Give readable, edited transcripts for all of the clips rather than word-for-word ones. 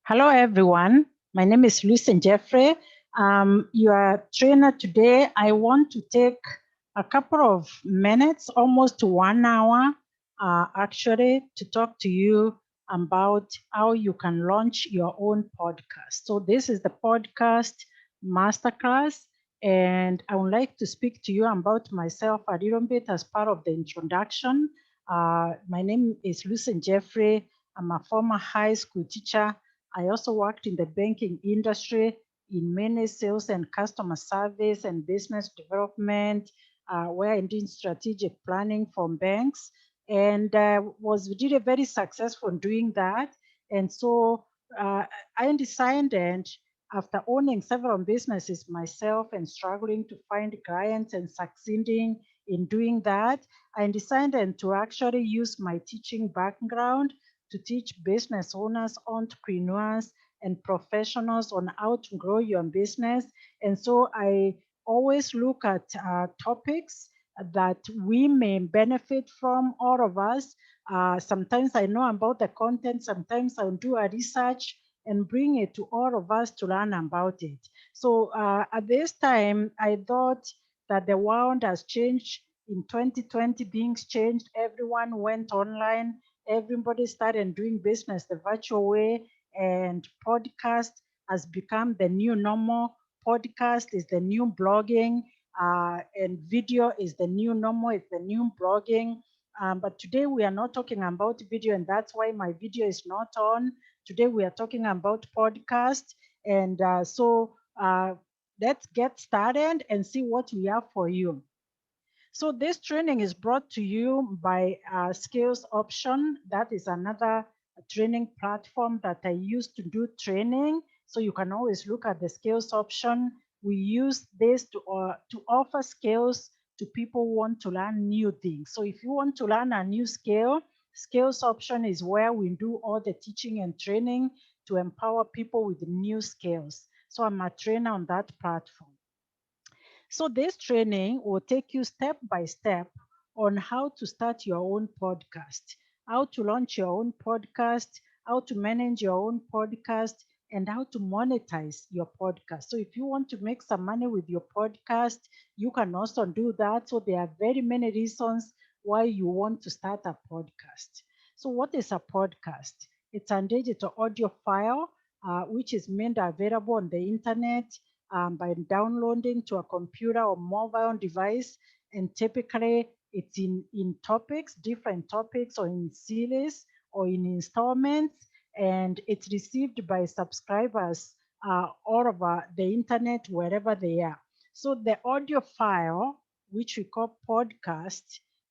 Hello, everyone. My name is Libsyn Jeffrey. Your trainer today. I want to take a couple of minutes, almost 1 hour, actually, to talk to you about how you can launch your own podcast. So this is the podcast masterclass, and I would like to speak to you about myself a little bit as part of the introduction. My name is Libsyn Jeffrey. I'm a former high school teacher. I also worked in the banking industry in many sales and customer service and business development, where I did strategic planning for banks and was really very successful in doing that. And so I decided, after owning several businesses myself and struggling to find clients and succeeding in doing that, I decided to actually use my teaching background to teach business owners, entrepreneurs, and professionals on how to grow your business. And so I always look at topics that we may benefit from, all of us. Sometimes I know about the content, sometimes I'll do a research and bring it to all of us to learn about it. So at this time, I thought that the world has changed. In 2020, things changed. Everyone went online. Everybody started doing business the virtual way, and podcast has become the new normal. Podcast is the new blogging, and video is the new normal, it's the new blogging. But today we are not talking about video, and that's why my video is not on. Today we are talking about podcast, and let's get started and see what we have for you. So this training is brought to you by Skills Option. That is another training platform that I use to do training. So you can always look at the Skills Option. We use this to offer skills to people who want to learn new things. So if you want to learn a new skill, Skills Option is where we do all the teaching and training to empower people with new skills. So I'm a trainer on that platform. So this training will take you step by step on how to start your own podcast, how to launch your own podcast, how to manage your own podcast, and how to monetize your podcast. So if you want to make some money with your podcast, you can also do that. So there are very many reasons why you want to start a podcast. So what is a podcast? It's a digital audio file which is made available on the internet by downloading to a computer or mobile device. And typically it's in topics, different topics, or in series or in installments. And it's received by subscribers all over the internet, wherever they are. So the audio file, which we call podcast,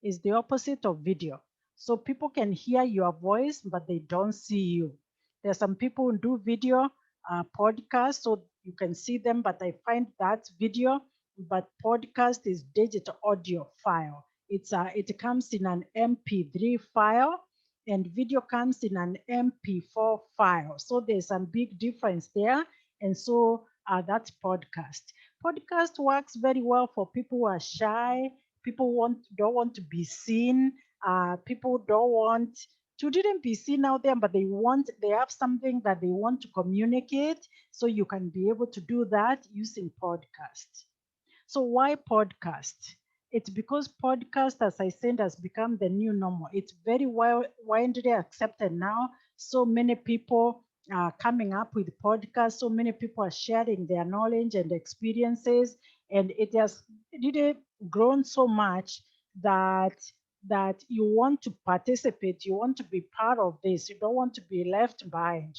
is the opposite of video. So people can hear your voice, but they don't see you. There are some people who do video podcast, so you can see them, but I find that video. But podcast is digital audio file. It comes in an MP3 file, and video comes in an MP4 file. So there's some big difference there, and so that's podcast. Podcast works very well for people who are shy, people don't want to be seen, people don't want to didn't be seen out there, but they have something that they want to communicate. So you can be able to do that using podcast. So why podcast? It's because podcast, as I said, has become the new normal. It's very widely accepted now. So many people are coming up with podcasts. So many people are sharing their knowledge and experiences, and it has really grown so much that you want to participate, you want to be part of this, you don't want to be left behind.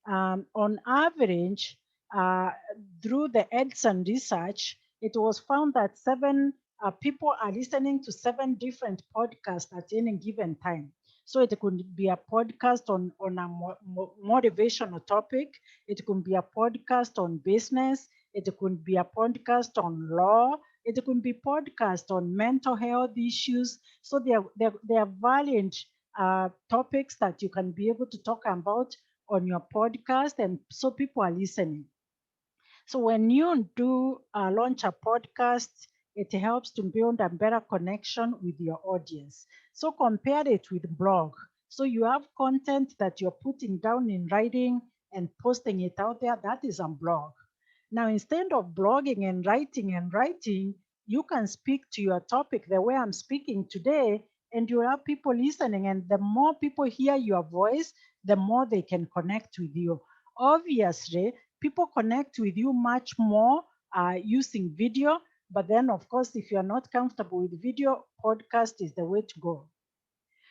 On average, uh, through the Edison research, it was found that people are listening to 7 different podcasts at any given time. So it could be a podcast on a motivational topic. It could be a podcast on business. It could be a podcast on law. It could be podcast on mental health issues. So there are variant topics that you can be able to talk about on your podcast, and so people are listening. So when you do launch a podcast, it helps to build a better connection with your audience. So compare it with blog. So you have content that you're putting down in writing, and posting it out there, that is a blog. Now, instead of blogging and writing, you can speak to your topic the way I'm speaking today, and you have people listening. And the more people hear your voice, the more they can connect with you. Obviously, people connect with you much more using video. But then, of course, if you're not comfortable with video, podcast is the way to go.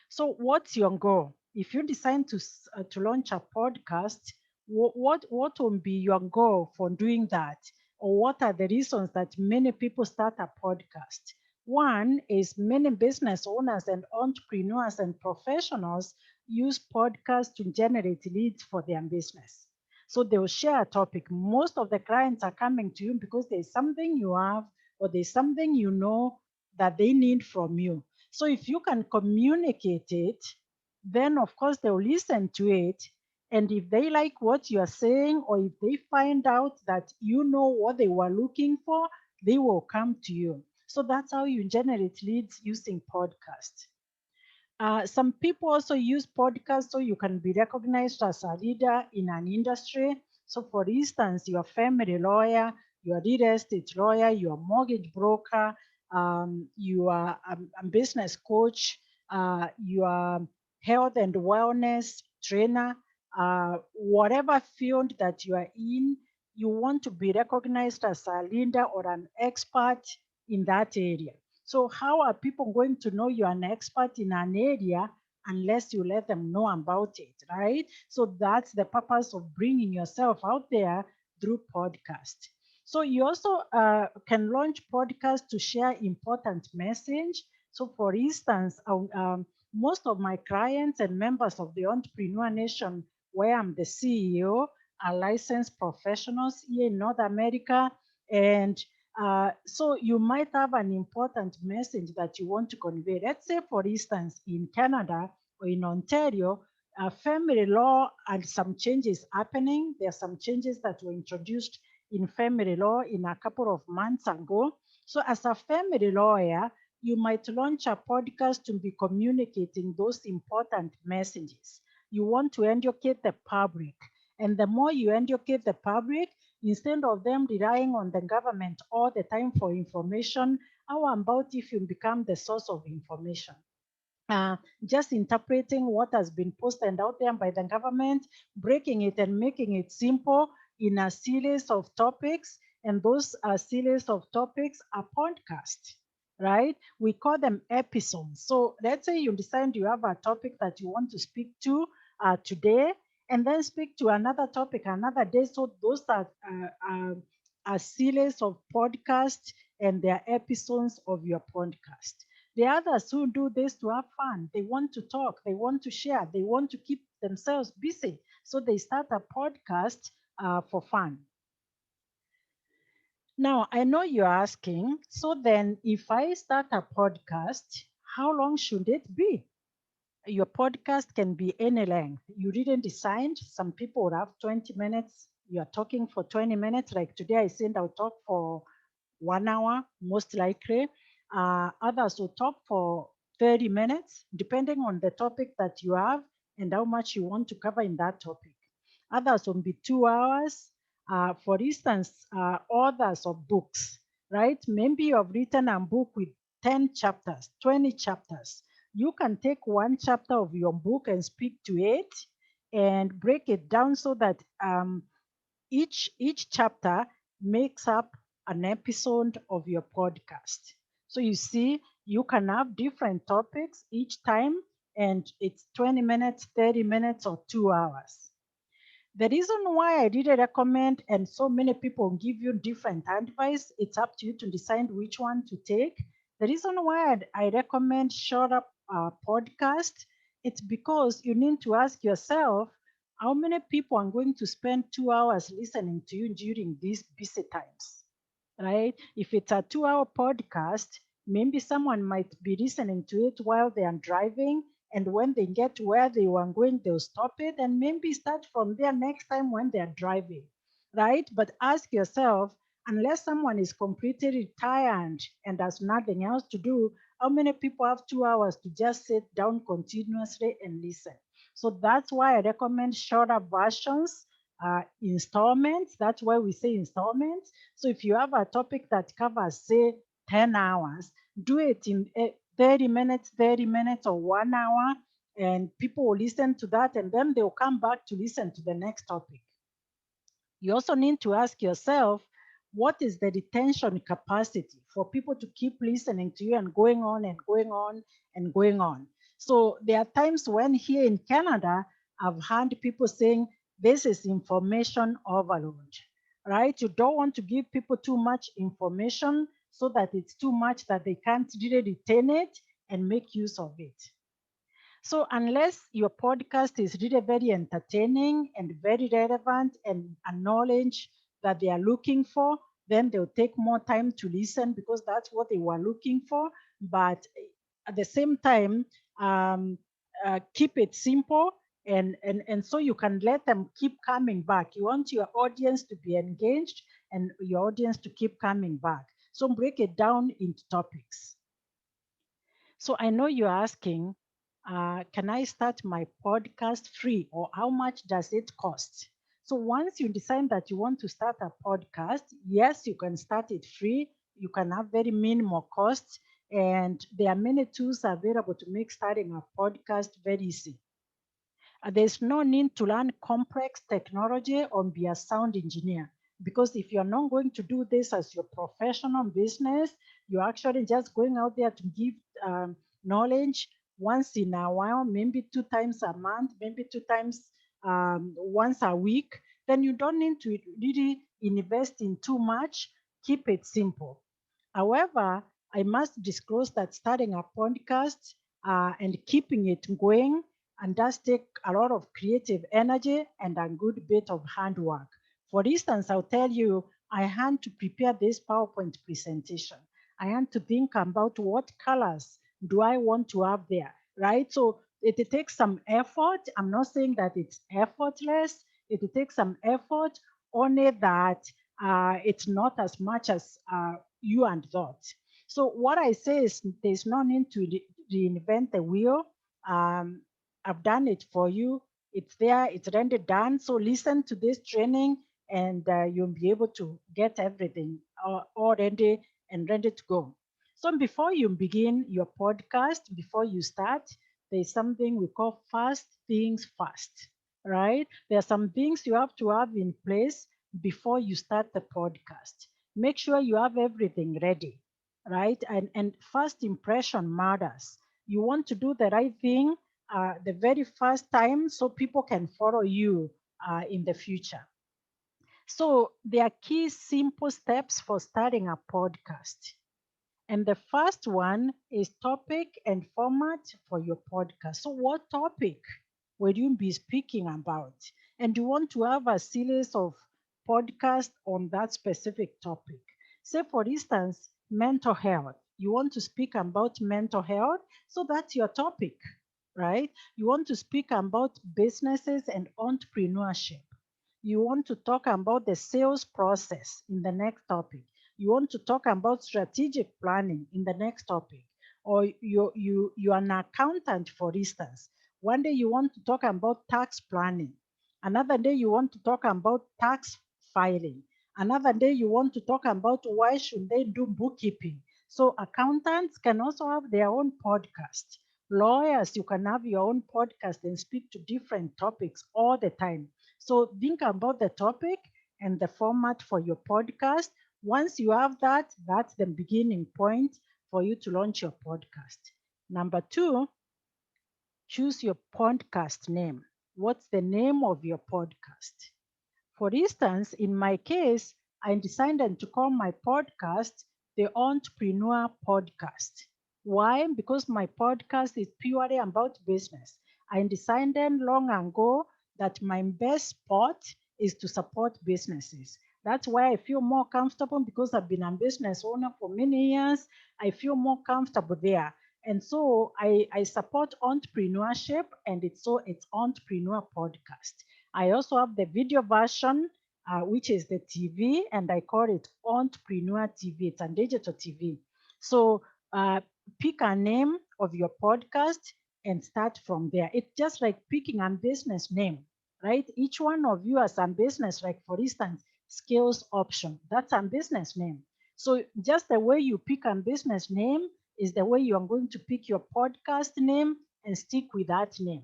So, what's your goal? If you decide to launch a podcast, what will be your goal for doing that? Or what are the reasons that many people start a podcast? One is many business owners and entrepreneurs and professionals use podcasts to generate leads for their business. So they will share a topic. Most of the clients are coming to you because there's something you have or there's something you know that they need from you. So if you can communicate it, then of course they'll listen to it. And if they like what you're saying, or if they find out that you know what they were looking for, they will come to you. So that's how you generate leads using podcasts. Some people also use podcasts so you can be recognized as a leader in an industry. So, for instance, your family lawyer, your real estate lawyer, your mortgage broker, you are a business coach, you are health and wellness trainer, whatever field that you are in, you want to be recognized as a leader or an expert in that area. So how are people going to know you're an expert in an area unless you let them know about it, right? So that's the purpose of bringing yourself out there through podcast. So you also can launch podcast to share important message. So for instance, most of my clients and members of the Entrepreneur Nation, where I'm the CEO, are licensed professionals here in North America. And so you might have an important message that you want to convey. Let's say, for instance, in Canada or in Ontario, family law and some changes happening. There are some changes that were introduced in family law in a couple of months ago. So as a family lawyer, you might launch a podcast to be communicating those important messages. You want to educate the public. And the more you educate the public, instead of them relying on the government all the time for information, how about if you become the source of information? Just interpreting what has been posted out there by the government, breaking it and making it simple in a series of topics. And those series of topics are podcasts, right? We call them episodes. So let's say you decide you have a topic that you want to speak to today, and then speak to another topic another day. So those are a series of podcasts, and they are episodes of your podcast. The others who do this to have fun, they want to talk, they want to share, they want to keep themselves busy. So they start a podcast for fun. Now, I know you're asking, so then if I start a podcast, how long should it be? Your podcast can be any length. You didn't decide. Some people would have 20 minutes. You're talking for 20 minutes. Like today, I said I'll talk for 1 hour, most likely. Others will talk for 30 minutes, depending on the topic that you have and how much you want to cover in that topic. Others will be 2 hours. For instance, authors of books, right? Maybe you have written a book with 10 chapters, 20 chapters. You can take one chapter of your book and speak to it and break it down so that each chapter makes up an episode of your podcast. So you see, you can have different topics each time, and it's 20 minutes, 30 minutes, or 2 hours. The reason why I really recommend, and so many people give you different advice, it's up to you to decide which one to take. The reason why I recommend short up podcast, it's because you need to ask yourself, how many people are going to spend 2 hours listening to you during these busy times, right? If it's a 2 hour podcast, maybe someone might be listening to it while they are driving. And when they get to where they were going, they'll stop it and maybe start from there next time when they're driving, right? But ask yourself, unless someone is completely tired and has nothing else to do, how many people have 2 hours to just sit down continuously and listen? So that's why I recommend shorter versions installments. That's why we say installments. So if you have a topic that covers, say, 10 hours, do it in 30 minutes, or 1 hour, and people will listen to that, and then they'll come back to listen to the next topic. You also need to ask yourself, what is the retention capacity for people to keep listening to you and going on and going on and going on? So there are times when here in Canada, I've heard people saying this is information overload, right? You don't want to give people too much information so that it's too much that they can't really retain it and make use of it. So unless your podcast is really very entertaining and very relevant and a knowledge that they are looking for, then they'll take more time to listen because that's what they were looking for. But at the same time, keep it simple, and so you can let them keep coming back. You want your audience to be engaged and your audience to keep coming back. So break it down into topics. So I know you're asking, can I start my podcast free, or how much does it cost? So once you decide that you want to start a podcast, yes, you can start it free. You can have very minimal costs, and there are many tools available to make starting a podcast very easy. There's no need to learn complex technology or be a sound engineer, because if you're not going to do this as your professional business, you're actually just going out there to give knowledge once in a while, maybe 2 times a month, maybe 2 times once a week, then you don't need to really invest in too much. Keep it simple. However, I must disclose that starting a podcast and keeping it going, and does take a lot of creative energy and a good bit of handwork. For instance, I'll tell you, I had to prepare this PowerPoint presentation. I had to think about what colors do I want to have there, right? So it takes some effort. I'm not saying that it's effortless. It takes some effort, only that it's not as much as you and thought. So what I say is there's no need to reinvent the wheel. Um, I've done it for you. It's there, it's already done. So listen to this training, and you'll be able to get everything already and ready to go. So before you begin your podcast, before you start, there's something we call fast things fast, right? There are some things you have to have in place before you start the podcast. Make sure you have everything ready, right? And first impression matters. You want to do the right thing the very first time so people can follow you in the future. So there are key simple steps for starting a podcast. And the first one is topic and format for your podcast. So what topic will you be speaking about? And you want to have a series of podcasts on that specific topic. Say, for instance, mental health. You want to speak about mental health, so that's your topic, right? You want to speak about businesses and entrepreneurship. You want to talk about the sales process in the next topic. You want to talk about strategic planning in the next topic. Or you're an accountant, for instance. One day you want to talk about tax planning. Another day you want to talk about tax filing. Another day you want to talk about why should they do bookkeeping. So accountants can also have their own podcast. Lawyers, you can have your own podcast and speak to different topics all the time. So think about the topic and the format for your podcast. Once you have that, that's the beginning point for you to launch your podcast. Number two, choose your podcast name. What's the name of your podcast? For instance, in my case, I decided to call my podcast the Entrepreneur Podcast. Why? Because my podcast is purely about business. I decided long ago that my best spot is to support businesses. That's why I feel more comfortable, because I've been a business owner for many years. I feel more comfortable there. And so I support entrepreneurship, and it's Entrepreneur Podcast. I also have the video version, which is the TV, and I call it Entrepreneur TV. It's a digital TV. So pick a name of your podcast and start from there. It's just like picking a business name, right? Each one of you has some business, like for instance, skills option, that's a business name. So just the way you pick a business name is the way you are going to pick your podcast name and stick with that name.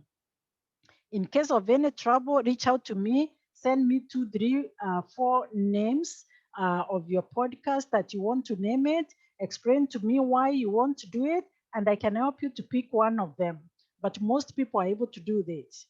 In case of any trouble, reach out to me, send me two, three, four names of your podcast that you want to name it, explain to me why you want to do it, and I can help you to pick one of them. But most people are able to do this.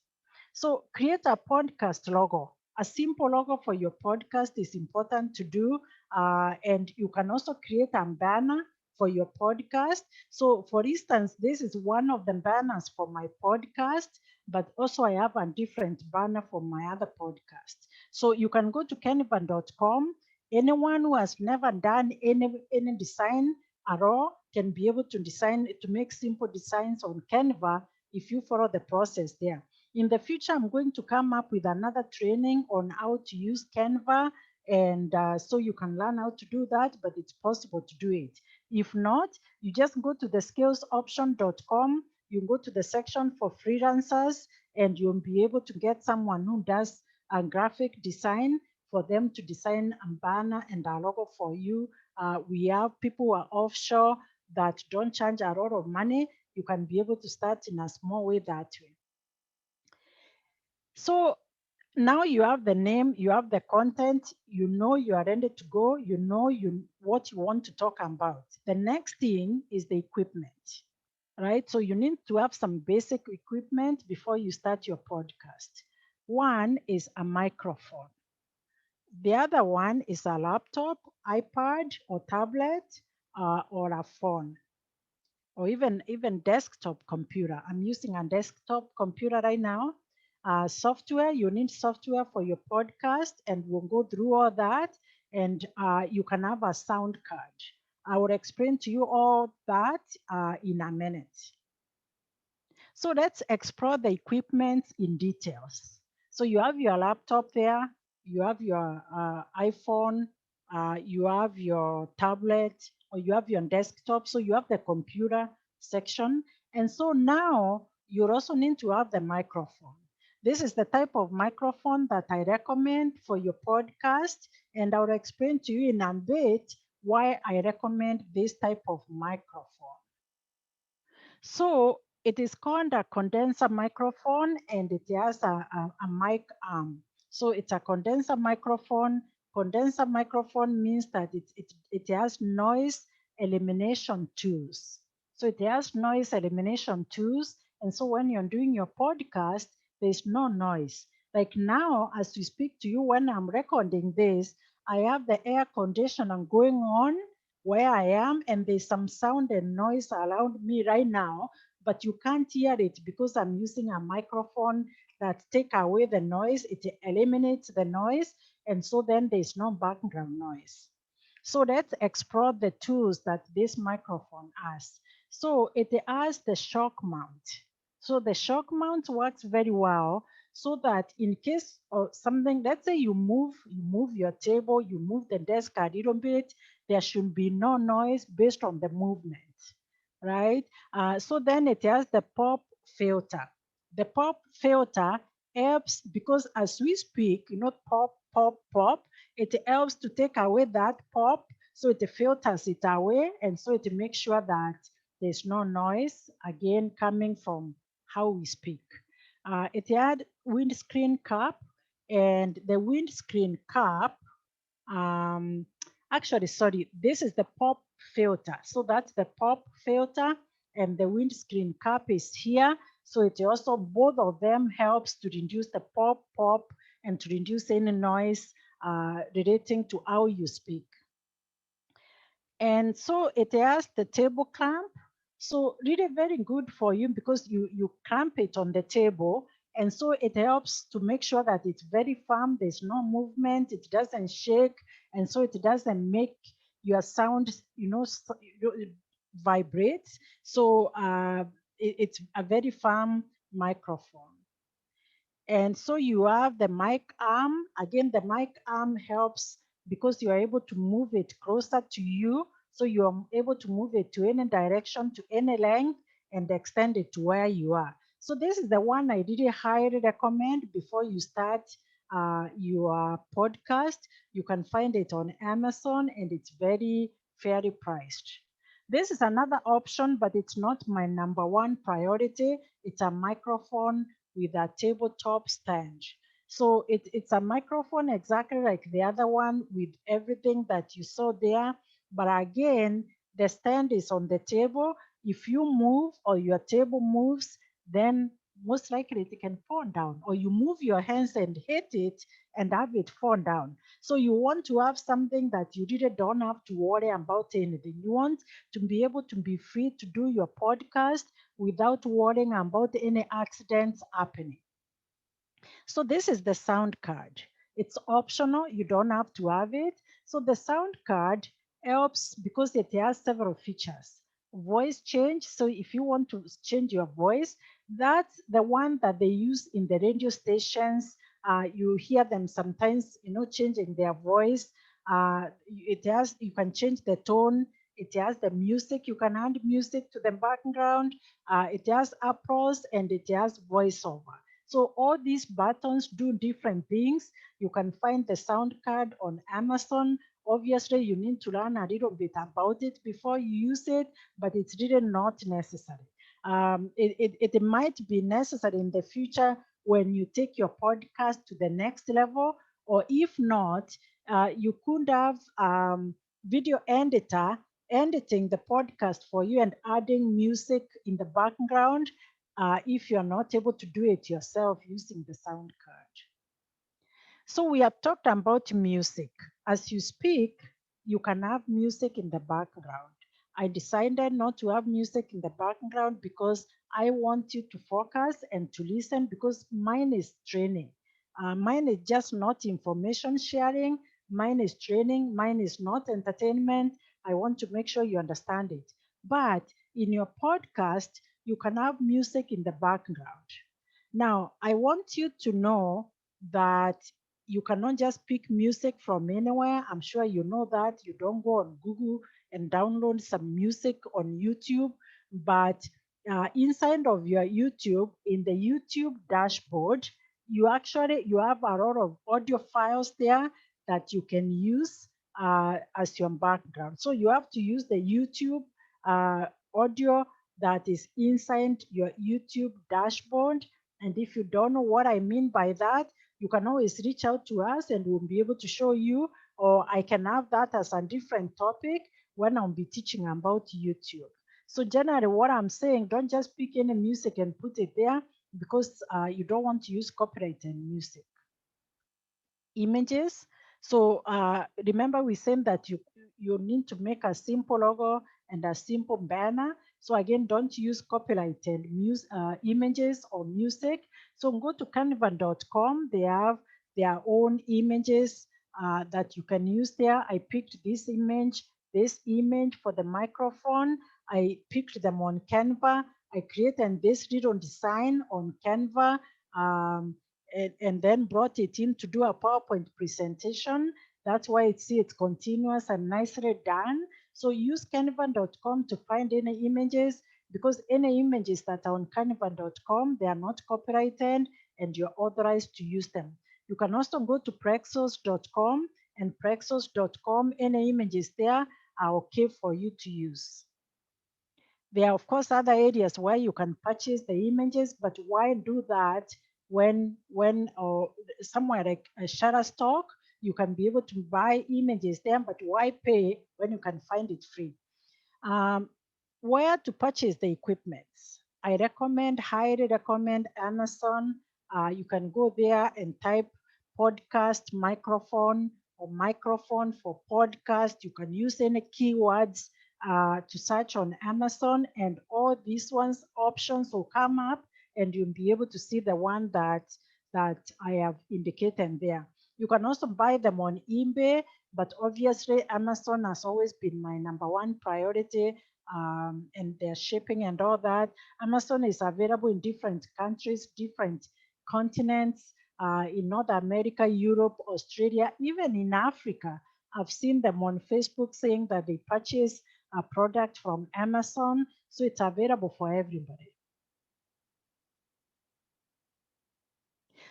So create a podcast logo. A simple logo for your podcast is important to do. And you can also create a banner for your podcast. So for instance, this is one of the banners for my podcast, but also I have a different banner for my other podcast. So you can go to canva.com. Anyone who has never done any design at all can be able to design, to make simple designs on Canva if you follow the process there. In the future, I'm going to come up with another training on how to use Canva, and so you can learn how to do that, but it's possible to do it. If not, you just go to the skillsoption.com, you go to the section for freelancers, and you'll be able to get someone who does a graphic design for them to design a banner and a logo for you. We have people who are offshore that don't charge a lot of money. You can be able to start in a small way that way. So now you have the name, you have the content, you know you are ready to go, you know what you want to talk about. The next thing is the equipment, right? So you need to have some basic equipment before you start your podcast. One is a microphone. The other one is a laptop, iPad, or tablet, or a phone, or even desktop computer. I'm using a desktop computer right now. Software, you need software for your podcast, and we'll go through all that. And you can have a sound card. I will explain to you all that in a minute. So let's explore the equipment in details. So you have your laptop there, you have your iPhone, you have your tablet, or you have your desktop. So you have the computer section. And so now you also need to have the microphone. This is the type of microphone that I recommend for your podcast. And I'll explain to you in a bit why I recommend this type of microphone. So it is called a condenser microphone, and it has a mic arm. So it's a condenser microphone. Condenser microphone means that it has noise elimination tools. So it has noise elimination tools. And so when you're doing your podcast, there's no noise. Like now, as we speak to you, when I'm recording this, I have the air conditioner going on where I am, and there's some sound and noise around me right now, but you can't hear it because I'm using a microphone that take away the noise. It eliminates the noise, and so then there's no background noise. So let's explore the tools that this microphone has. So it has the shock mount. So the shock mount works very well so that in case of something, let's say you move your table, you move the desk a little bit, there should be no noise based on the movement, right? So then it has the pop filter. The pop filter helps because as we speak, pop, pop, pop, it helps to take away that pop. So it filters it away, and so it makes sure that there's no noise again coming from how we speak. It had windscreen cap, and the windscreen cap, um, actually, sorry, this is the pop filter. So that's the pop filter, and the windscreen cap is here. So it also, both of them helps to reduce the pop, pop, and to reduce any noise relating to how you speak. And so it has the table clamp. So really very good for you because you clamp it on the table. And so it helps to make sure that it's very firm. There's no movement. It doesn't shake. And so it doesn't make your sound, vibrate. So it's a very firm microphone. And so you have the mic arm. Again, the mic arm helps because you are able to move it closer to you. So you are able to move it to any direction, to any length, and extend it to where you are. So this is the one I really highly recommend before you start your podcast. You can find it on Amazon and it's very fairly priced. This is another option, but it's not my number one priority. It's a microphone with a tabletop stand. So it's a microphone exactly like the other one with everything that you saw there. But again, the stand is on the table. If you move or your table moves, then most likely it can fall down, or you move your hands and hit it and have it fall down. So you want to have something that you really don't have to worry about anything. You want to be able to be free to do your podcast without worrying about any accidents happening. So this is the sound card. It's optional, you don't have to have it. So the sound card helps because it has several features. Voice change. So if you want to change your voice, that's the one that they use in the radio stations. You hear them sometimes, changing their voice. It has, you can change the tone. It has the music. You can add music to the background. It has applause and it has voiceover. So all these buttons do different things. You can find the sound card on Amazon. Obviously, you need to learn a little bit about it before you use it, but it's really not necessary. It might be necessary in the future when you take your podcast to the next level, or if not, you could have video editor editing the podcast for you and adding music in the background if you're not able to do it yourself using the sound card. So we have talked about music. As you speak, you can have music in the background. I decided not to have music in the background because I want you to focus and to listen because mine is training. Mine is just not information sharing. Mine is training. Mine is not entertainment. I want to make sure you understand it. But in your podcast, you can have music in the background. Now, I want you to know that you cannot just pick music from anywhere. I'm sure you know that. You don't go on Google and download some music on YouTube. But inside of your YouTube, in the YouTube dashboard, you have a lot of audio files there that you can use as your background. So you have to use the YouTube audio that is inside your YouTube dashboard. And if you don't know what I mean by that, you can always reach out to us and we'll be able to show you, or I can have that as a different topic when I'll be teaching about YouTube. So generally what I'm saying, don't just pick any music and put it there because you don't want to use copyrighted music. Images. So remember we said that you need to make a simple logo and a simple banner. So again, don't use copyrighted images or music. So go to canva.com. They have their own images that you can use there. I picked this image for the microphone. I picked them on Canva. I created this little design on Canva. And then brought it in to do a PowerPoint presentation. That's why it's continuous and nicely done. So use canva.com to find any images because any images that are on canva.com, they are not copyrighted and you're authorized to use them. You can also go to prexos.com and prexos.com, any images there are okay for you to use. There are, of course, other areas where you can purchase the images, but why do that when somewhere like a Shutterstock, you can be able to buy images there, but why pay when you can find it free? Where to purchase the equipment? I highly recommend Amazon. You can go there and type podcast microphone or microphone for podcast. You can use any keywords to search on Amazon, and all these ones options will come up, and you'll be able to see the one that I have indicated there. You can also buy them on eBay, but obviously Amazon has always been my number one priority, and their shipping and all that. Amazon is available in different countries, different continents, in North America, Europe, Australia, even in Africa. I've seen them on Facebook saying that they purchase a product from Amazon, so it's available for everybody.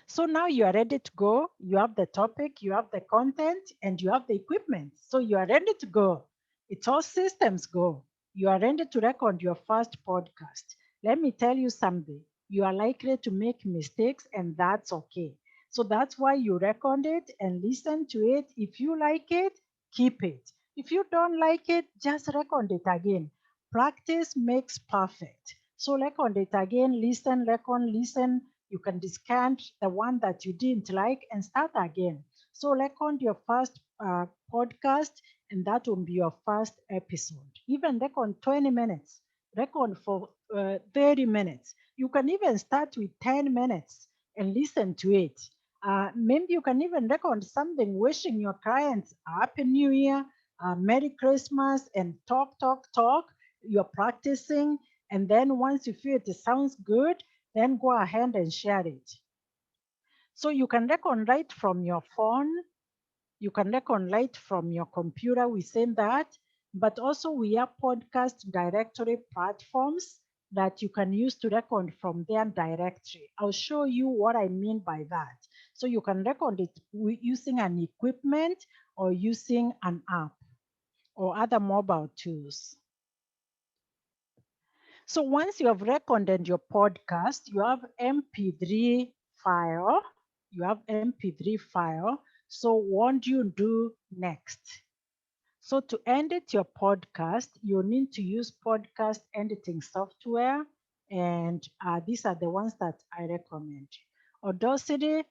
So now you are ready to go. You have the topic, you have the content, and you have the equipment. So you are ready to go. It's all systems go. You are ready to record your first podcast. Let me tell you something. You are likely to make mistakes, and that's okay. So that's why you record it and listen to it. If you like it, keep it. If you don't like it, just record it again. Practice makes perfect. So record it again, listen, record, listen. You can discard the one that you didn't like and start again. So record your first podcast, and that will be your first episode. Even record 20 minutes, record for 30 minutes. You can even start with 10 minutes and listen to it. Maybe you can even record something wishing your clients a Happy New Year, Merry Christmas, and talk. You're practicing, and then once you feel it sounds good, then go ahead and share it. So you can record right from your phone, you can record right from your computer, we say that, but also we have podcast directory platforms that you can use to record from their directory. I'll show you what I mean by that. So you can record it using an equipment or using an app or other mobile tools. So once you have recorded your podcast, you have MP3 file. You have MP3 file. So what do you do next? So to edit your podcast, you need to use podcast editing software, and these are the ones that I recommend. Audacity,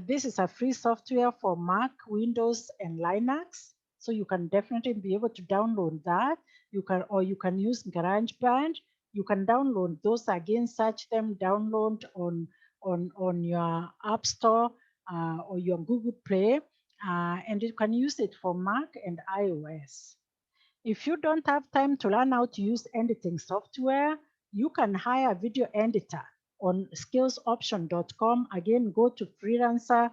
this is a free software for Mac, Windows, and Linux. So you can definitely be able to download that. You can use GarageBand. You can download those again, search them, download on your App Store or your Google Play, and you can use it for Mac and iOS. If you don't have time to learn how to use editing software, you can hire a video editor on skillsoption.com. Again, go to freelancer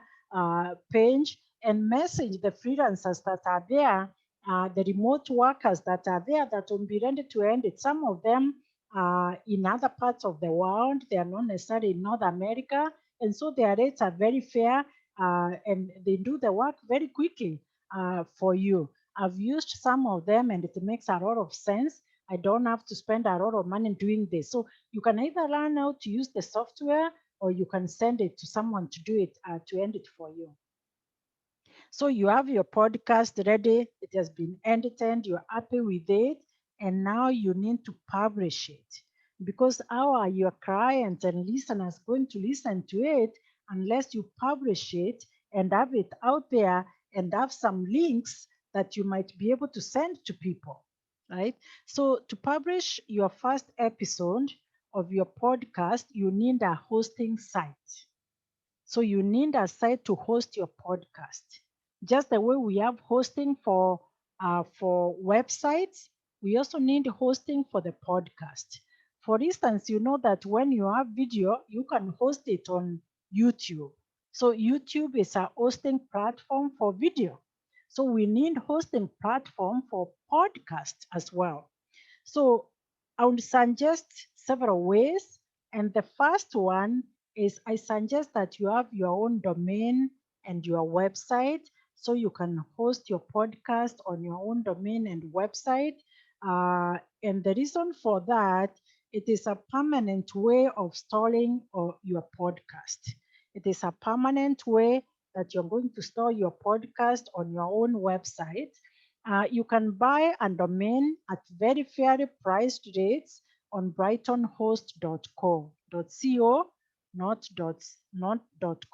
page and message the freelancers that are there, the remote workers that are there that will be ready to edit. Some of them are in other parts of the world. They are not necessarily in North America. And so their rates are very fair, and they do the work very quickly for you. I've used some of them and it makes a lot of sense. I don't have to spend a lot of money doing this. So you can either learn how to use the software or you can send it to someone to do it, to end it for you. So you have your podcast ready, it has been edited, you're happy with it, and now you need to publish it. Because how are your clients and listeners going to listen to it unless you publish it and have it out there and have some links that you might be able to send to people, right? So to publish your first episode of your podcast, you need a hosting site. So you need a site to host your podcast. Just the way we have hosting for websites, we also need hosting for the podcast. For instance, you know that when you have video, you can host it on YouTube. So YouTube is a hosting platform for video. So we need hosting platform for podcast as well. So I would suggest several ways. And the first one is I suggest that you have your own domain and your website so you can host your podcast on your own domain and website. And the reason for that, it is a permanent way of storing your podcast. It is a permanent way that you're going to store your podcast on your own website. You can buy a domain at very fairly priced rates on brightonhost.co, not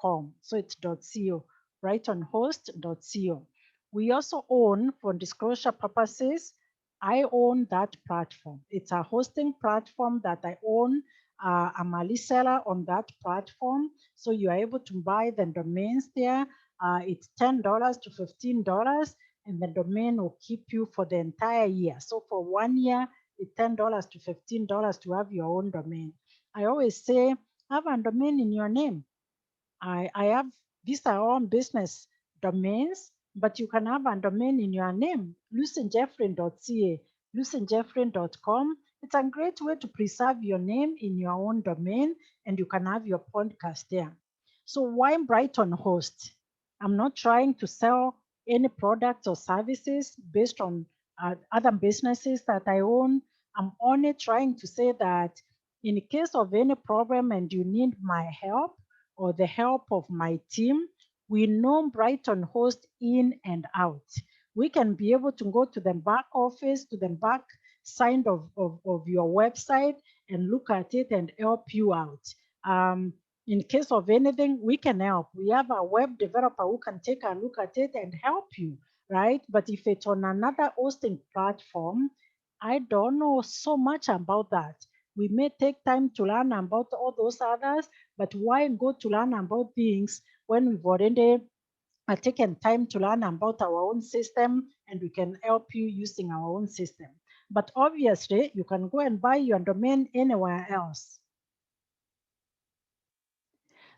.com. So it's .co, brightonhost.co. We also own, for disclosure purposes, I own that platform. It's a hosting platform that I own. I'm a reseller on that platform. So you are able to buy the domains there. It's $10 to $15, and the domain will keep you for the entire year. So for 1 year, it's $10 to $15 to have your own domain. I always say, have a domain in your name. I have, these are all business domains, but you can have a domain in your name, lucynjeffrey.ca, lucynjeffrey.com. It's a great way to preserve your name in your own domain, and you can have your podcast there. So why Brighton Host? I'm not trying to sell any products or services based on other businesses that I own. I'm only trying to say that in case of any problem and you need my help or the help of my team, we know Brighton Host in and out. We can be able to go to the back office, to the back side of your website and look at it and help you out. In case of anything, we can help. We have a web developer who can take a look at it and help you, right? But if it's on another hosting platform, I don't know so much about that. We may take time to learn about all those others, but why go to learn about things when we've already taken time to learn about our own system and we can help you using our own system? But obviously, you can go and buy your domain anywhere else.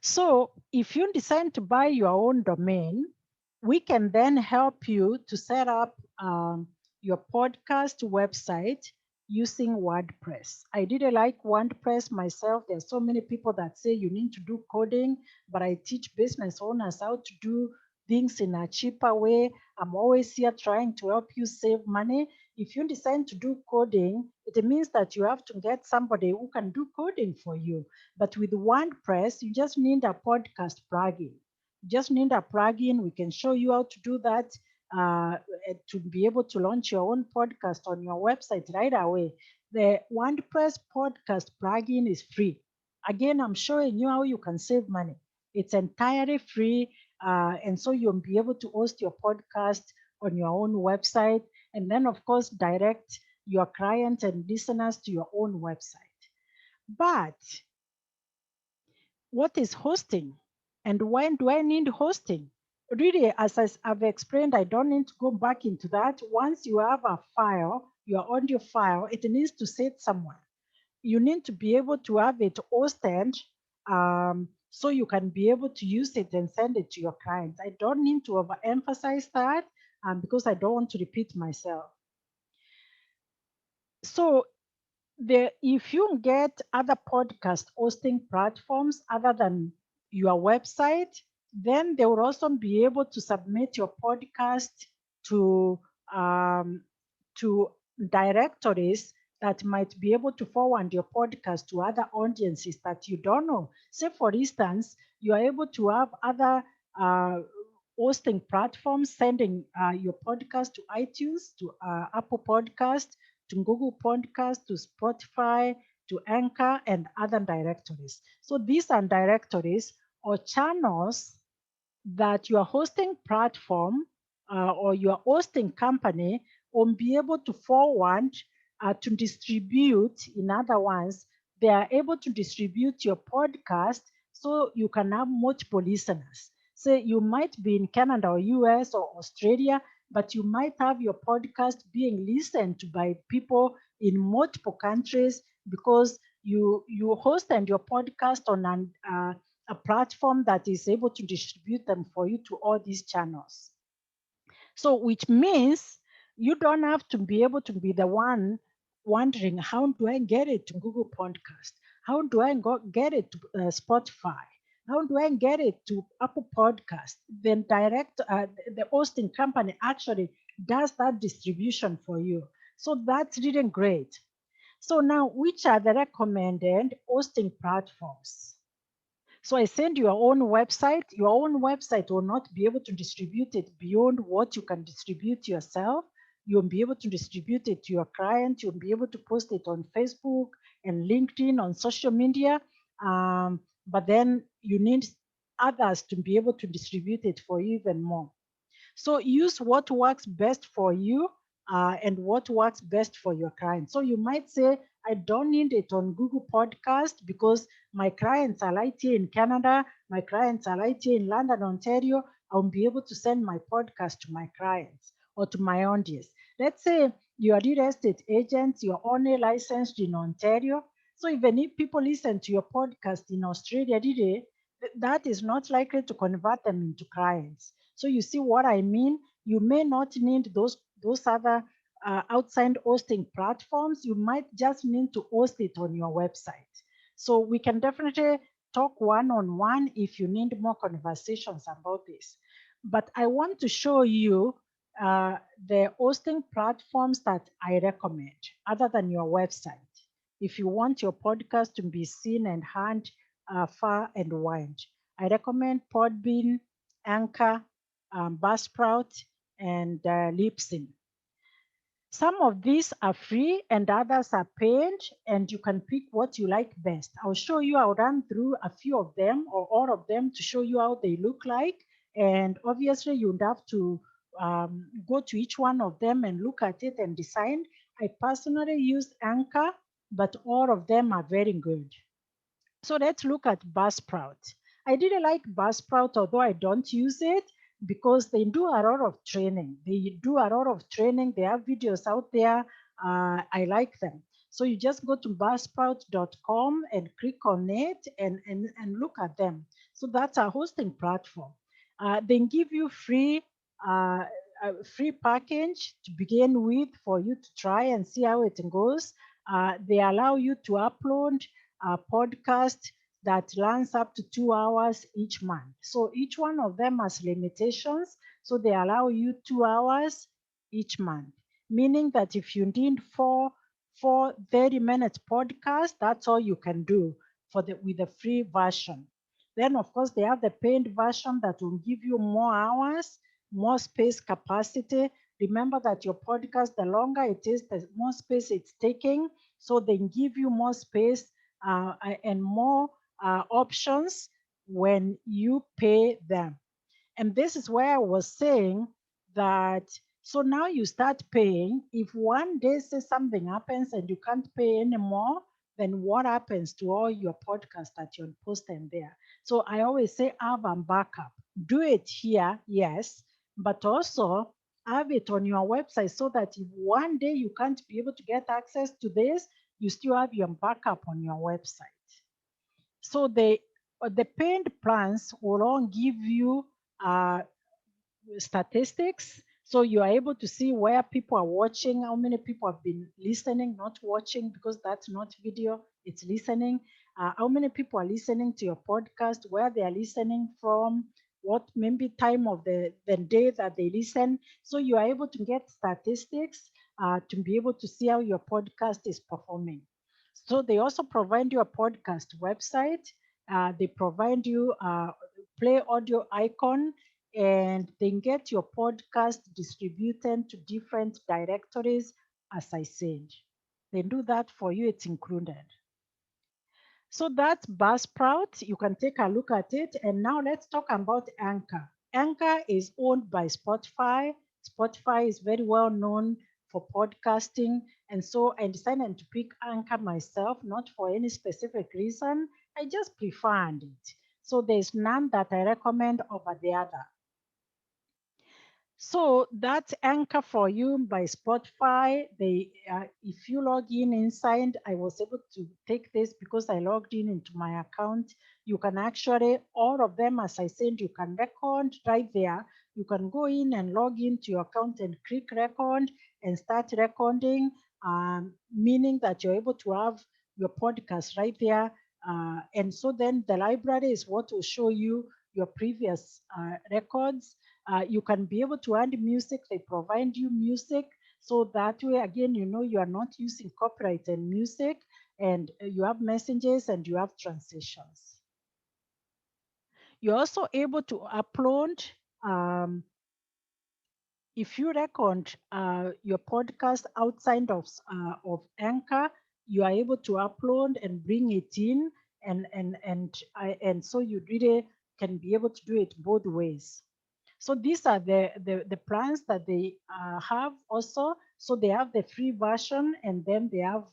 So if you decide to buy your own domain, we can then help you to set up your podcast website using WordPress. I really like WordPress myself. There's so many people that say you need to do coding, but I teach business owners how to do things in a cheaper way. I'm always here trying to help you save money. If you decide to do coding, it means that you have to get somebody who can do coding for you. But with WordPress, you just need a podcast plugin. You just need a plugin. We can show you how to do that to be able to launch your own podcast on your website right away. The WordPress podcast plugin is free. Again, I'm showing you how you can save money. It's entirely free. And so you'll be able to host your podcast on your own website. And then, of course, direct your clients and listeners to your own website. But what is hosting and when do I need hosting? Really, as I've explained, I don't need to go back into that. Once you have a file, your audio file, it needs to sit somewhere. You need to be able to have it hosted so you can be able to use it and send it to your clients. I don't need to overemphasize that because I don't want to repeat myself. So if you get other podcast hosting platforms other than your website, then they will also be able to submit your podcast to um, to directories that might be able to forward your podcast to other audiences that you don't know. Say, for instance, you are able to have other hosting platforms sending your podcast to iTunes, to Apple Podcast, to Google Podcast, to Spotify, to Anchor, and other directories. So these are directories or channels that your hosting platform or your hosting company will be able to forward to distribute. In other words, they are able to distribute your podcast so you can have multiple listeners. Say you might be in Canada or US or Australia, but you might have your podcast being listened to by people in multiple countries because you host and your podcast on a platform that is able to distribute them for you to all these channels. So, which means you don't have to be able to be the one wondering, how do I get it to Google Podcast? How do I get it to Spotify? How do I get it to Apple Podcast? Then the hosting company actually does that distribution for you. So that's really great. So now, which are the recommended hosting platforms? So I send your own website. Your own website will not be able to distribute it beyond what you can distribute yourself. You'll be able to distribute it to your client. You'll be able to post it on Facebook and LinkedIn on social media. But then you need others to be able to distribute it for you even more. So use what works best for you and what works best for your client. So you might say, I don't need it on Google Podcast because my clients are right here in Canada, my clients are right here in London, Ontario. I'll be able to send my podcast to my clients or to my audience. Let's say you are real estate agents, you're only licensed in Ontario. So even if people listen to your podcast in Australia today, that is not likely to convert them into clients. So you see what I mean? You may not need those other outside hosting platforms. You might just need to host it on your website. So we can definitely talk one-on-one if you need more conversations about this. But I want to show you the hosting platforms that I recommend other than your website. If you want your podcast to be seen and heard far and wide, I recommend Podbean, Anchor, Buzzsprout, and Libsyn. Some of these are free and others are paid, and you can pick what you like best. I'll run through a few of them or all of them to show you how they look like. And obviously, you'd have to go to each one of them and look at it and decide. I personally use Anchor, but all of them are very good. So let's look at Buzzsprout. I really like Buzzsprout, although I don't use it because they do a lot of training. They do a lot of training. They have videos out there. I like them. So you just go to buzzsprout.com and click on it and look at them. So that's a hosting platform. They give you uh, a free package to begin with for you to try and see how it goes. They allow you to upload a podcast that runs up to 2 hours each month. So each one of them has limitations. So they allow you 2 hours each month, meaning that if you need four 30-minute podcasts, that's all you can do with the free version. Then of course they have the paid version that will give you more hours, more space capacity. Remember that your podcast, the longer it is, the more space it's taking. So they give you more space and more options when you pay them. And this is where I was saying that so now you start paying. If one day say something happens and you can't pay anymore, then what happens to all your podcasts that you're posting there? So I always say have a backup. Do it here, yes, but also have it on your website so that if one day you can't be able to get access to this, you still have your backup on your website. So the paid plans will all give you uh, statistics. So you are able to see where people are watching, how many people have been listening, not watching, because that's not video, it's listening. How many people are listening to your podcast, where they are listening from, what maybe time of the day that they listen. So you are able to get statistics to be able to see how your podcast is performing. So they also provide you a podcast website. They provide you a play audio icon, and then get your podcast distributed to different directories, as I said. They do that for you, it's included. So that's Buzzsprout. You can take a look at it. And now let's talk about Anchor. Anchor is owned by Spotify. Spotify is very well known for podcasting. And so I decided to pick Anchor myself, not for any specific reason. I just preferred it. So there's none that I recommend over the other. So that's Anchor for You by Spotify. If you log in inside, I was able to take this because I logged in into my account. You can actually, all of them, as I said, you can record right there. You can go in and log into your account and click record and start recording, meaning that you're able to have your podcast right there. And so then the library is what will show you your previous records. You can be able to add music. They provide you music. So that way, again, you are not using copyrighted music, and you have messages and you have transitions. You're also able to upload, um, if you record your podcast outside of Anchor, you are able to upload and bring it in, and so you really can be able to do it both ways. So these are the plans that they have also. So they have the free version, and then they have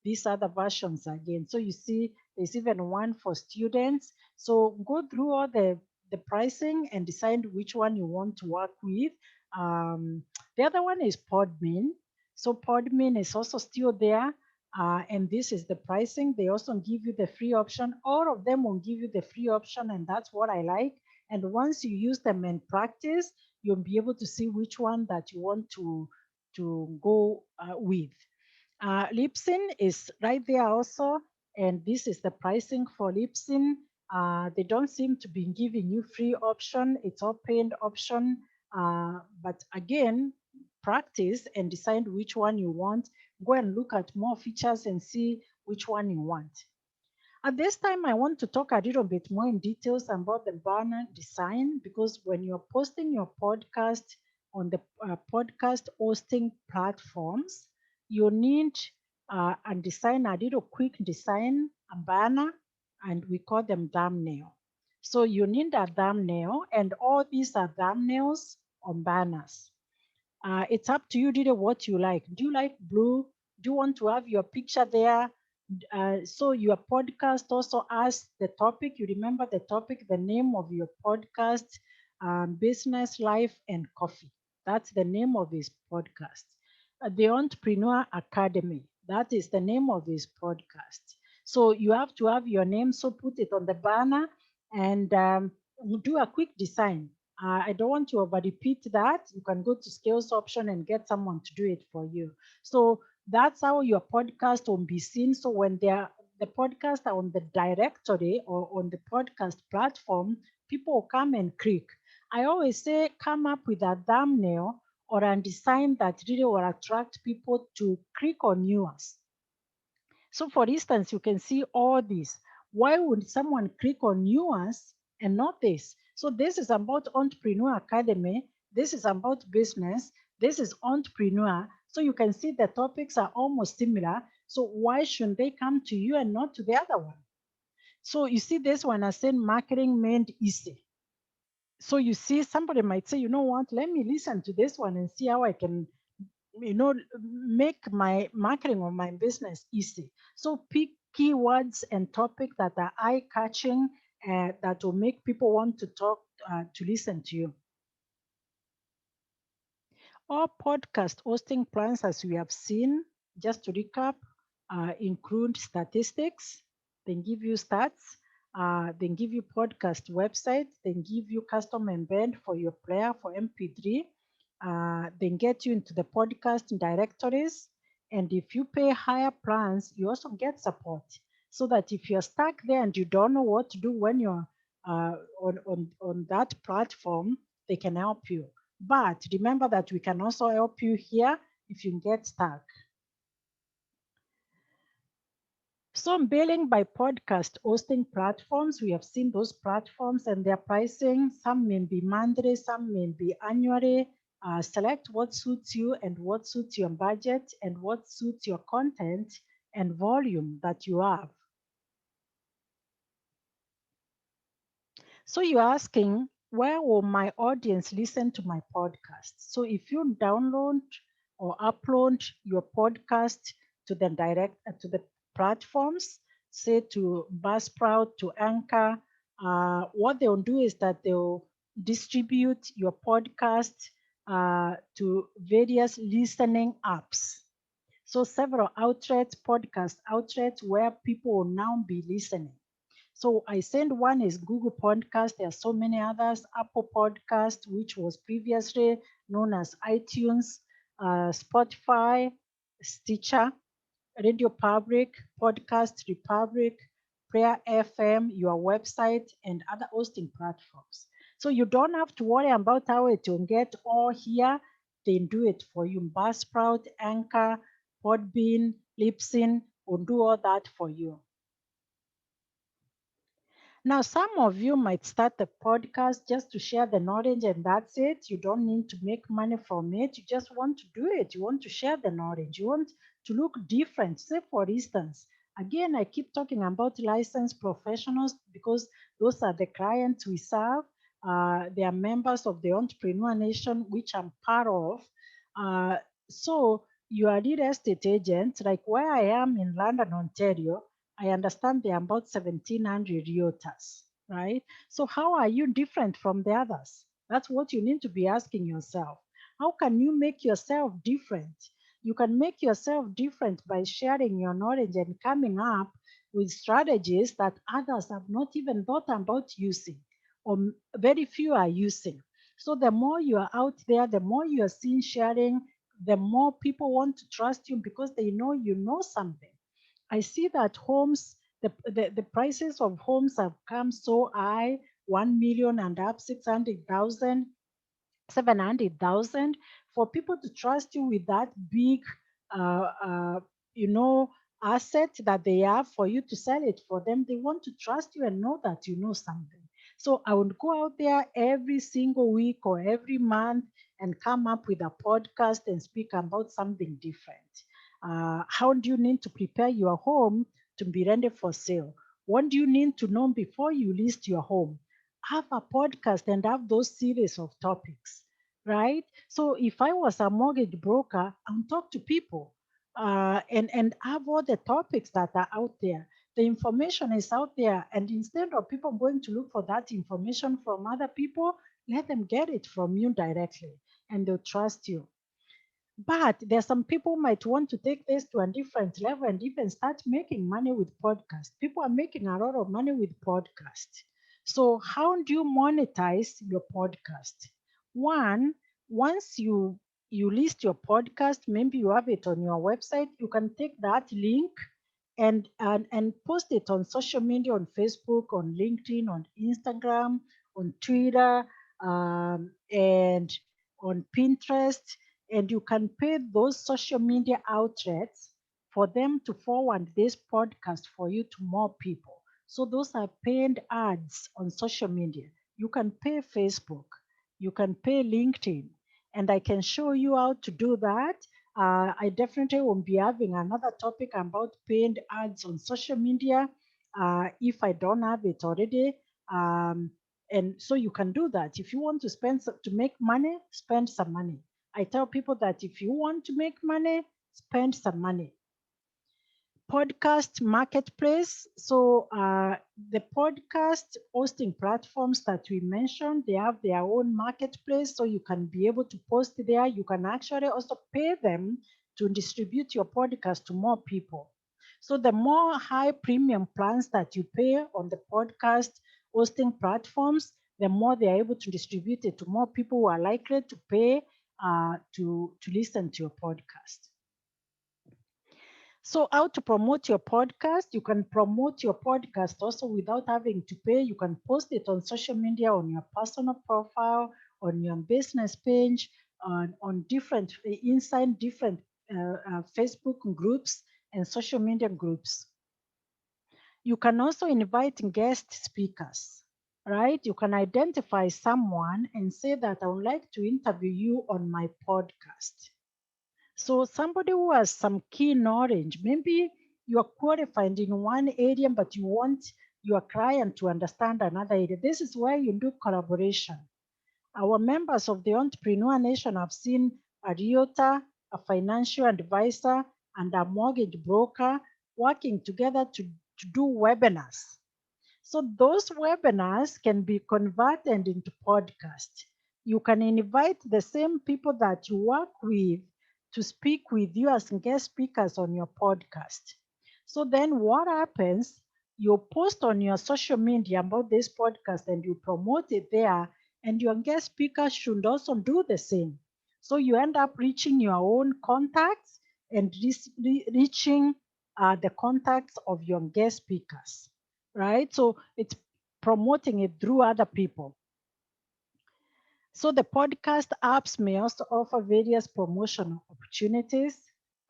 these other versions again. So you see, there's even one for students. So go through all the pricing and decide which one you want to work with. The other one is Podman. So Podman is also still there. And this is the pricing. They also give you the free option. All of them will give you the free option, and that's what I like. And once you use them in practice, you'll be able to see which one that you want to go with. Libsyn is right there also, and this is the pricing for Libsyn. They don't seem to be giving you free option. It's all paid option. But again, practice and decide which one you want. Go and look at more features and see which one you want. At this time, I want to talk a little bit more in details about the banner design, because when you're posting your podcast on the podcast hosting platforms, you need and design a little quick design, a banner, and we call them thumbnail. So you need a thumbnail, and all these are thumbnails on banners. It's up to you, Dida, what you like. Do you like blue? Do you want to have your picture there? So your podcast also has the topic. You remember the topic, the name of your podcast, Business, Life, and Coffee. That's the name of his podcast. The Entrepreneur Academy. That is the name of his podcast. So you have to have your name. So put it on the banner and do a quick design. I don't want to over repeat that. You can go to scales option and get someone to do it for you. So that's how your podcast will be seen. So when the podcast are on the directory or on the podcast platform, people will come and click. I always say come up with a thumbnail or a design that really will attract people to click on yours. So for instance, you can see all this. Why would someone click on yours and not this? So this is about Entrepreneur Academy. This is about business. This is entrepreneur. So you can see the topics are almost similar. So why shouldn't they come to you and not to the other one? So you see this one, I said marketing made easy. So you see somebody might say, you know what, let me listen to this one and see how I can make my marketing of my business easy. So pick keywords and topics that are eye-catching, that will make people want to talk, to listen to you. All podcast hosting plans, as we have seen, just to recap, include statistics. They give you stats. They give you podcast website. They give you custom embed for your player for MP3. They get you into the podcast directories. And if you pay higher plans, you also get support. So that if you're stuck there and you don't know what to do when you're on that platform, they can help you. But remember that we can also help you here if you get stuck. So billing by podcast hosting platforms, we have seen those platforms and their pricing. Some may be monthly, some may be annually. Select what suits you and what suits your budget and what suits your content and volume that you have. So you're asking, where will my audience listen to my podcast? So if you download or upload your podcast to the platforms, say to Buzzsprout, to Anchor, what they'll do is that they'll distribute your podcast to various listening apps. So several outlets, podcast outlets where people will now be listening. So I send one is Google Podcast. There are so many others. Apple Podcast, which was previously known as iTunes, Spotify, Stitcher, Radio Public, Podcast Republic, Prayer FM, your website, and other hosting platforms. So you don't have to worry about how it will get all here. They do it for you. Buzzsprout, Anchor, Podbean, Libsyn will do all that for you. Now, some of you might start the podcast just to share the knowledge and that's it. You don't need to make money from it. You just want to do it. You want to share the knowledge. You want to look different. Say, for instance, again, I keep talking about licensed professionals because those are the clients we serve. They are members of the Entrepreneur Nation, which I'm part of. So you are a real estate agent, like where I am in London, Ontario. I understand there are about 1,700 realtors, right? So how are you different from the others? That's what you need to be asking yourself. How can you make yourself different? You can make yourself different by sharing your knowledge and coming up with strategies that others have not even thought about using, or very few are using. So the more you are out there, the more you are seen sharing, the more people want to trust you because they know you know something. I see that homes, The prices of homes have come so high, 1 million and up, 600,000, 700,000. For people to trust you with that big, uh, uh, you know, asset that they have, for you to sell it for them, they want to trust you and know that you know something. So I would go out there every single week or every month and come up with a podcast and speak about something different. How do you need to prepare your home to be ready for sale? What do you need to know before you list your home? Have a podcast and have those series of topics, right? So if I was a mortgage broker, I would talk to people and have all the topics that are out there. The information is out there, and instead of people going to look for that information from other people, let them get it from you directly, and they'll trust you. But there's some people might want to take this to a different level and even start making money with podcasts. People are making a lot of money with podcasts. So how do you monetize your podcast? One, once you list your podcast, maybe you have it on your website, you can take that link and post it on social media, on Facebook, on LinkedIn, on Instagram, on Twitter, and on Pinterest. And you can pay those social media outlets for them to forward this podcast for you to more people. So those are paid ads on social media. You can pay Facebook, you can pay LinkedIn, and I can show you how to do that. I definitely will be having another topic about paid ads on social media if I don't have it already. And so you can do that. If you want to to make money, spend some money. I tell people that if you want to make money, spend some money. Podcast marketplace. So the podcast hosting platforms that we mentioned, they have their own marketplace, so you can be able to post there. You can actually also pay them to distribute your podcast to more people. So the more high premium plans that you pay on the podcast hosting platforms, the more they are able to distribute it to more people who are likely to pay to listen to your podcast. So, how to promote your podcast? You can promote your podcast also without having to pay. You can post it on social media, on your personal profile, on your business page, on different inside different Facebook groups and social media groups. You can also invite guest speakers, right? You can identify someone and say that I would like to interview you on my podcast. So somebody who has some key knowledge, maybe you are qualified in one area, but you want your client to understand another area. This is where you do collaboration. Our members of the Entrepreneur Nation have seen a realtor, a financial advisor, and a mortgage broker working together to do webinars. So those webinars can be converted into podcast. You can invite the same people that you work with to speak with you as guest speakers on your podcast. So then what happens? You post on your social media about this podcast and you promote it there, and your guest speakers should also do the same. So you end up reaching your own contacts and reaching the contacts of your guest speakers, right? So it's promoting it through other people. So the podcast apps may also offer various promotional opportunities.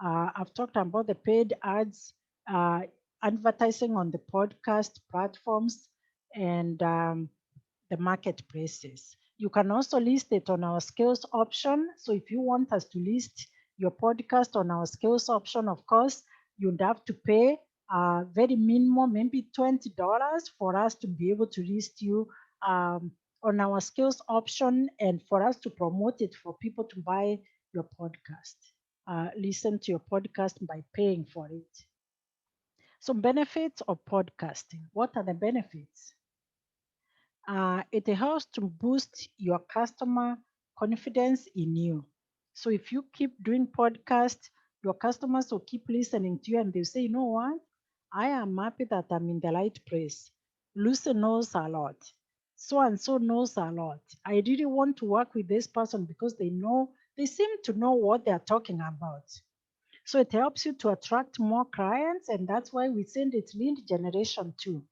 I've talked about the paid ads, uh, advertising on the podcast platforms, and the marketplaces. You can also list it on our skills option. So if you want us to list your podcast on our skills option, of course, you'd have to pay very minimum, maybe $20 for us to be able to list you on our skills option and for us to promote it for people to buy your podcast, listen to your podcast by paying for it. So benefits of podcasting. What are the benefits? It helps to boost your customer confidence in you. So if you keep doing podcasts, your customers will keep listening to you and they'll say, you know what? I am happy that I'm in the right place. Lucy knows a lot. So and so knows a lot. I really want to work with this person because they seem to know what they're talking about. So it helps you to attract more clients, and that's why we send it lead generation too.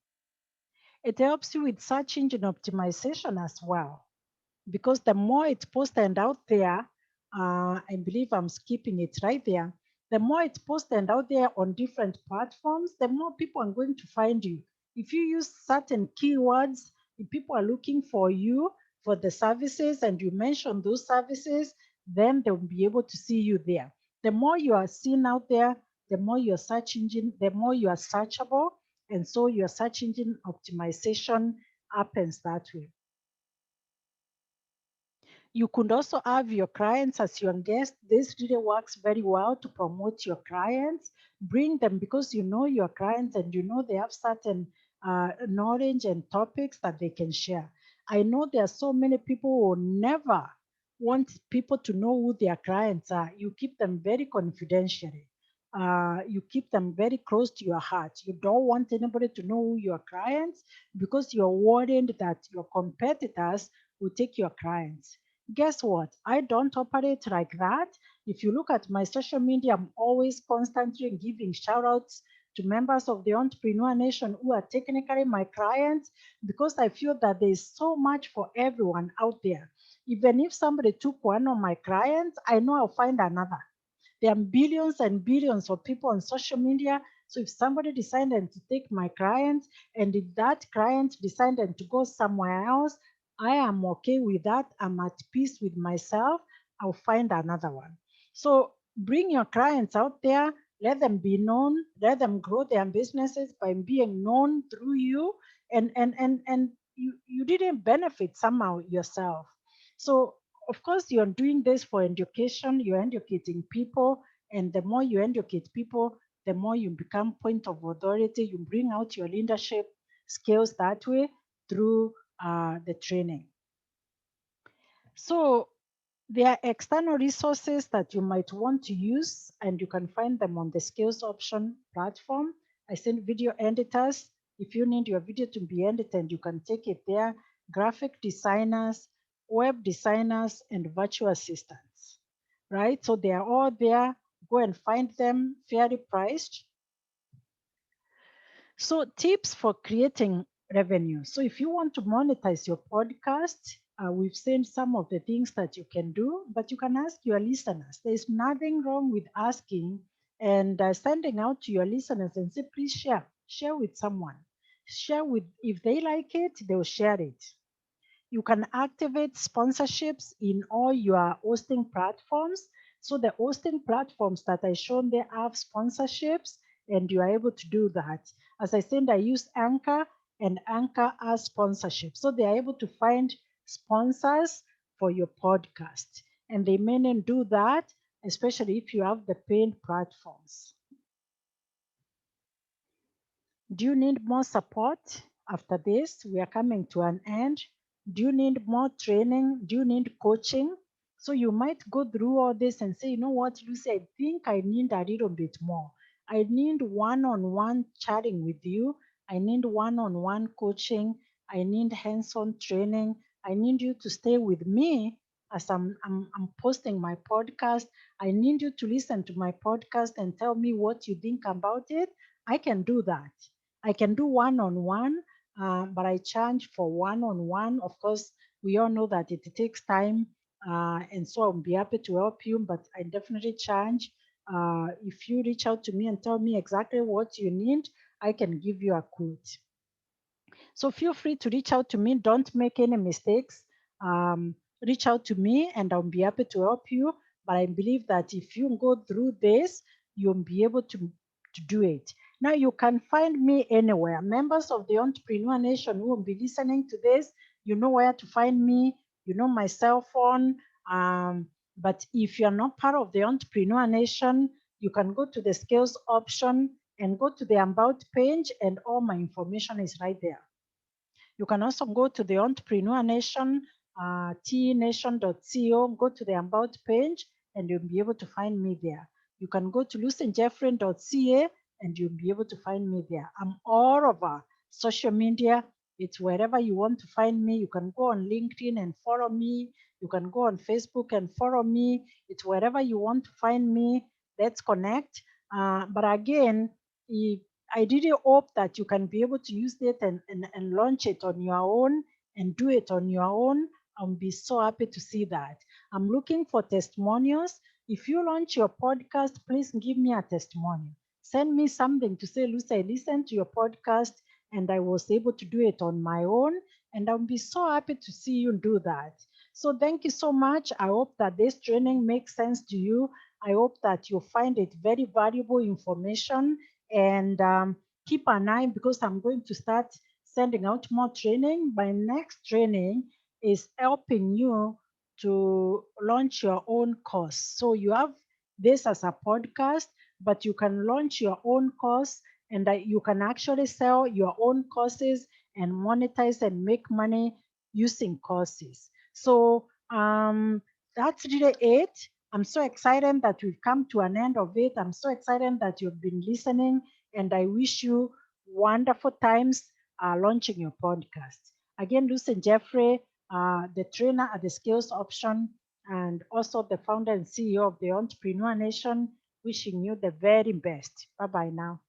It helps you with search engine optimization as well, because the more it's posted out there, I believe I'm skipping it right there. The more it's posted out there on different platforms, the more people are going to find you. If you use certain keywords, if people are looking for you for the services and you mention those services, then they'll be able to see you there. The more you are seen out there, the more your search engine, the more you are searchable. And so your search engine optimization happens that way. You could also have your clients as your guest. This really works very well to promote your clients. Bring them because you know your clients and you know they have certain knowledge and topics that they can share. I know there are so many people who never want people to know who their clients are. You keep them very confidentially. You keep them very close to your heart. You don't want anybody to know who your clients because you're worried that your competitors will take your clients. Guess what? I don't operate like that. If you look at my social media, I'm always constantly giving shout outs to members of the Entrepreneur Nation who are technically my clients because I feel that there's so much for everyone out there. Even if somebody took one of my clients, I know I'll find another. There are billions and billions of people on social media. So if somebody decided to take my client and if that client decided to go somewhere else, I am okay with that. I'm at peace with myself. I'll find another one. So bring your clients out there, let them be known, let them grow their businesses by being known through you, and you didn't benefit somehow yourself. So of course you're doing this for education, you're educating people, and the more you educate people, the more you become point of authority. You bring out your leadership skills that way through the training. So there are external resources that you might want to use, and you can find them on the skills option platform. I send video editors. If you need your video to be edited, you can take it there. Graphic designers, web designers, and virtual assistants, right? So they are all there. Go and find them, fairly priced. So tips for creating revenue. So if you want to monetize your podcast, we've seen some of the things that you can do, but you can ask your listeners. There's nothing wrong with asking and sending out to your listeners and say, please share with someone. Share with, if they like it, they'll share it. You can activate sponsorships in all your hosting platforms. So the hosting platforms that I shown there have sponsorships, and you are able to do that. As I said, I use Anchor, and Anchor has sponsorship. So they are able to find sponsors for your podcast. And they may not do that, especially if you have the paid platforms. Do you need more support after this? We are coming to an end. Do you need more training? Do you need coaching? So you might go through all this and say, you know what, Lucy, I think I need a little bit more. I need one-on-one chatting with you. I need one-on-one coaching. I need hands-on training. I need you to stay with me as I'm posting my podcast. I need you to listen to my podcast and tell me what you think about it. I can do that. I can do one-on-one, but I charge for one-on-one. Of course, we all know that it takes time, and so I'll be happy to help you, but I definitely charge. If you reach out to me and tell me exactly what you need, I can give you a quote. So feel free to reach out to me. Don't make any mistakes. Reach out to me and I'll be happy to help you. But I believe that if you go through this, you'll be able to do it. Now you can find me anywhere. Members of the Entrepreneur Nation who will be listening to this, you know where to find me. You know my cell phone. But if you're not part of the Entrepreneur Nation, you can go to the skills option and go to the About page, and all my information is right there. You can also go to the Entrepreneur Nation, tnation.co, go to the About page, and you'll be able to find me there. You can go to lucynjeffrey.ca, and you'll be able to find me there. I'm all over social media. It's wherever you want to find me. You can go on LinkedIn and follow me. You can go on Facebook and follow me. It's wherever you want to find me. let's connect. But again, I really hope that you can be able to use it and launch it on your own and do it on your own. I'll be so happy to see that. I'm looking for testimonials. If you launch your podcast, please give me a testimonial. Send me something to say, Lucy, I listened to your podcast and I was able to do it on my own. And I'll be so happy to see you do that. So thank you so much. I hope that this training makes sense to you. I hope that you find it very valuable information, and keep an eye because I'm going to start sending out more training. My next training is helping you to launch your own course. So you have this as a podcast, but you can launch your own course, and you can actually sell your own courses and monetize and make money using courses. So that's really it. I'm so excited that we've come to an end of it. I'm so excited that you've been listening, and I wish you wonderful times launching your podcast. Again, Lucy Jeffrey, the trainer at the Skills Option, and also the founder and CEO of the Entrepreneur Nation, wishing you the very best. Bye bye now.